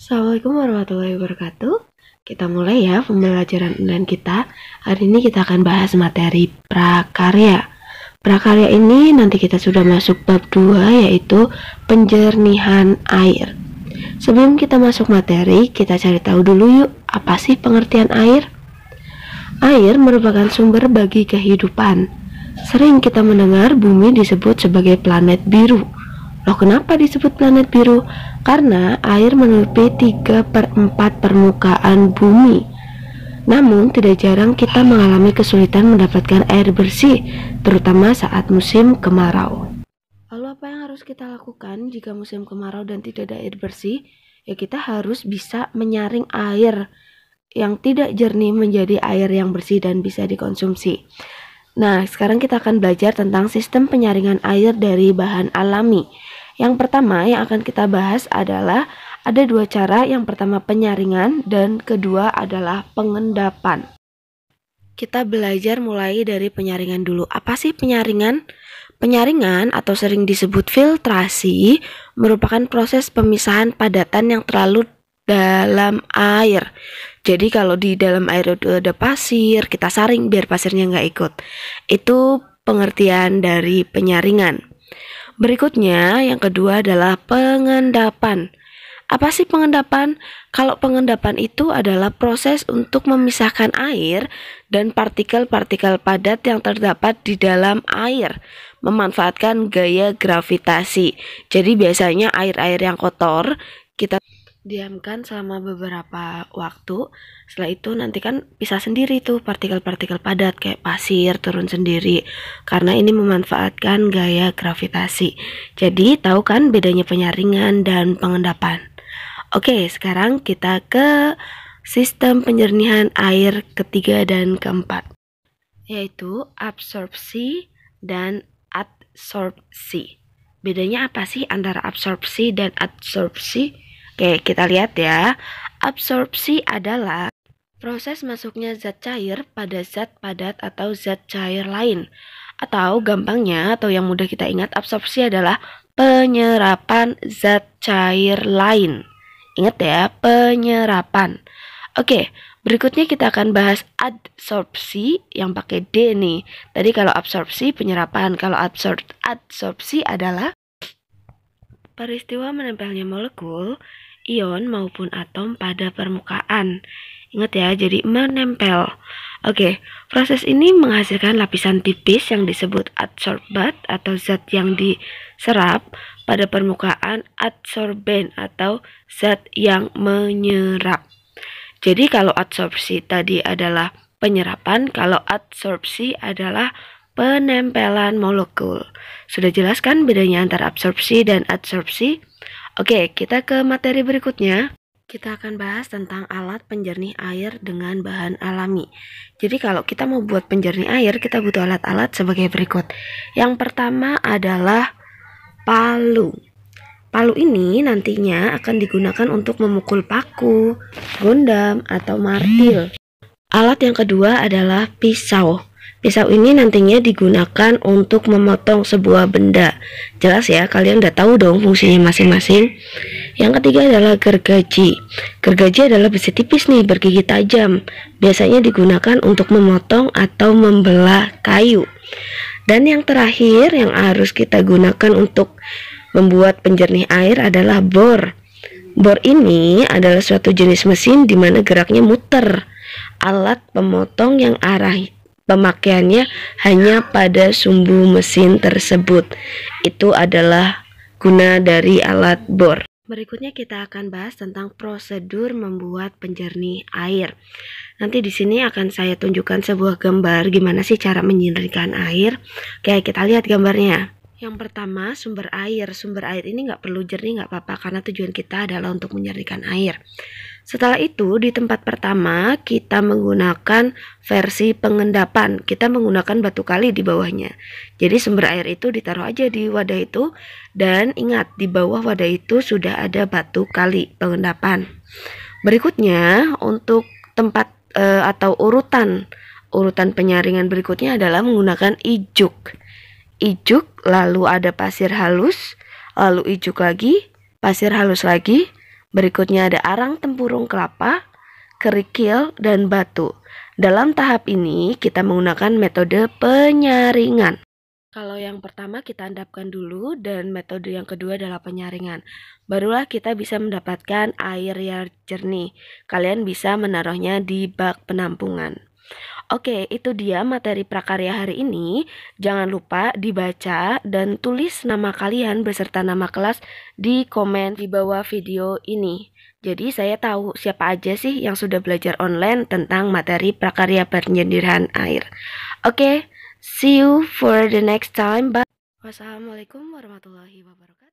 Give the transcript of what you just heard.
Assalamualaikum warahmatullahi wabarakatuh. Kita mulai ya pembelajaran online kita. Hari ini kita akan bahas materi prakarya. Prakarya ini nanti kita sudah masuk bab 2, yaitu penjernihan air. Sebelum kita masuk materi, kita cari tahu dulu yuk, apa sih pengertian air? Air merupakan sumber bagi kehidupan. Sering kita mendengar bumi disebut sebagai planet biru. Loh, kenapa disebut planet biru? Karena air menutupi 3/4 permukaan bumi. Namun, tidak jarang kita mengalami kesulitan mendapatkan air bersih, terutama saat musim kemarau. Lalu apa yang harus kita lakukan jika musim kemarau dan tidak ada air bersih? Ya, kita harus bisa menyaring air yang tidak jernih menjadi air yang bersih dan bisa dikonsumsi. Nah, sekarang kita akan belajar tentang sistem penyaringan air dari bahan alami. Yang pertama yang akan kita bahas adalah ada dua cara. Yang pertama penyaringan dan kedua adalah pengendapan. Kita belajar mulai dari penyaringan dulu. Apa sih penyaringan? Penyaringan atau sering disebut filtrasi merupakan proses pemisahan padatan yang terlalu dalam air. Jadi kalau di dalam air ada pasir, kita saring biar pasirnya nggak ikut. Itu pengertian dari penyaringan. Berikutnya, yang kedua adalah pengendapan. Apa sih pengendapan? Kalau pengendapan itu adalah proses untuk memisahkan air dan partikel-partikel padat yang terdapat di dalam air, memanfaatkan gaya gravitasi. Jadi biasanya air-air yang kotor kita diamkan selama beberapa waktu. Setelah itu nanti kan pisah sendiri tuh partikel-partikel padat kayak pasir turun sendiri, karena ini memanfaatkan gaya gravitasi. Jadi tahu kan bedanya penyaringan dan pengendapan. Oke, sekarang kita ke sistem penjernihan air ketiga dan keempat, yaitu absorpsi dan adsorpsi. Bedanya apa sih antara absorpsi dan adsorpsi? Oke, kita lihat ya. Absorpsi adalah proses masuknya zat cair pada zat padat atau zat cair lain. Atau gampangnya, atau yang mudah kita ingat, absorpsi adalah penyerapan zat cair lain. Ingat ya, penyerapan. Oke, berikutnya kita akan bahas adsorpsi yang pakai D nih. Tadi kalau absorpsi penyerapan, kalau adsorpsi adalah peristiwa menempelnya molekul, ion maupun atom pada permukaan. Ingat ya, jadi menempel. Oke, proses ini menghasilkan lapisan tipis yang disebut adsorbat atau zat yang diserap pada permukaan adsorben atau zat yang menyerap. Jadi kalau adsorpsi tadi adalah penyerapan, kalau adsorpsi adalah penempelan molekul. Sudah jelas kan bedanya antara absorpsi dan adsorpsi? Oke, kita ke materi berikutnya. Kita akan bahas tentang alat penjernih air dengan bahan alami. Jadi kalau kita mau buat penjernih air, kita butuh alat-alat sebagai berikut. Yang pertama adalah palu. Palu ini nantinya akan digunakan untuk memukul paku, gondam, atau martil. Alat yang kedua adalah pisau. Pisau ini nantinya digunakan untuk memotong sebuah benda. Jelas ya, kalian udah tahu dong fungsinya masing-masing. Yang ketiga adalah gergaji. Gergaji adalah besi tipis nih, bergigi tajam. Biasanya digunakan untuk memotong atau membelah kayu. Dan yang terakhir yang harus kita gunakan untuk membuat penjernih air adalah bor. Bor ini adalah suatu jenis mesin di mana geraknya muter. Alat pemotong yang arah pemakaiannya hanya pada sumbu mesin tersebut. Itu adalah guna dari alat bor. Berikutnya kita akan bahas tentang prosedur membuat penjernih air. Nanti di sini akan saya tunjukkan sebuah gambar gimana sih cara menjernihkan air. Oke, kita lihat gambarnya. Yang pertama, sumber air. Sumber air ini nggak perlu jernih, nggak apa-apa, karena tujuan kita adalah untuk menjernihkan air. Setelah itu, di tempat pertama kita menggunakan versi pengendapan. Kita menggunakan batu kali di bawahnya. Jadi sumber air itu ditaruh aja di wadah itu. Dan ingat, di bawah wadah itu sudah ada batu kali pengendapan. Berikutnya, untuk tempat atau urutan penyaringan berikutnya adalah menggunakan ijuk. Ijuk, lalu ada pasir halus, lalu ijuk lagi, pasir halus lagi, Berikutnya ada arang tempurung kelapa, kerikil, dan batu. Dalam tahap ini kita menggunakan metode penyaringan. Kalau yang pertama kita endapkan dulu dan metode yang kedua adalah penyaringan. Barulah kita bisa mendapatkan air yang jernih. Kalian bisa menaruhnya di bak penampungan. Oke, itu dia materi prakarya hari ini. Jangan lupa dibaca dan tulis nama kalian beserta nama kelas di komen di bawah video ini. Jadi saya tahu siapa aja sih yang sudah belajar online tentang materi prakarya penyediran air. Oke, see you for the next time. Bye. Wassalamualaikum warahmatullahi wabarakatuh.